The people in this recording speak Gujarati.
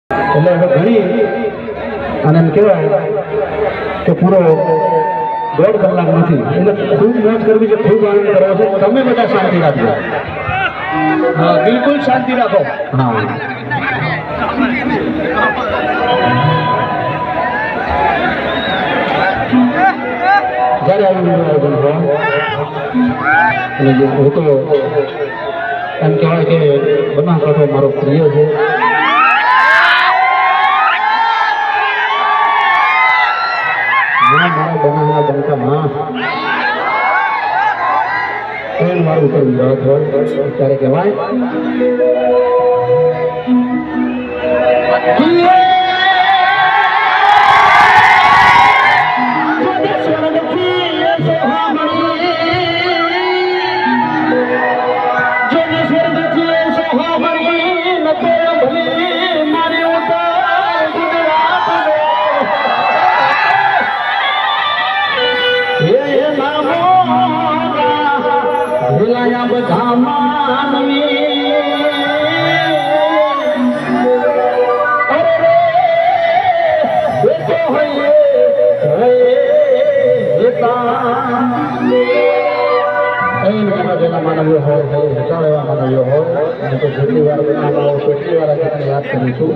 એટલે હવે ઘણી અને એમ કહેવાય કે પૂરો 1.5 કલાક નથી, એટલે ખૂબ મોજ કરવી છે, ખૂબ આનંદ કરવો છે. તમે બધા શાંતિ રાખજો. હા, બિલકુલ શાંતિ રાખો. હા, જ્યારે આવું આયોજન હોય અને હું તો એમ કહેવાય કે બનાસકાંઠો મારો પ્રિય છે. મારા બનાવના બંકામાં કોઈ મારું ઉપર વિરાટ હોય ત્યારે કહેવાય બધા માનવી માનવીઓ હોય માનવીઓ હોય તો જેટલી વાર બનાવવા આવશે એટલી વાર યાદ કરીશું.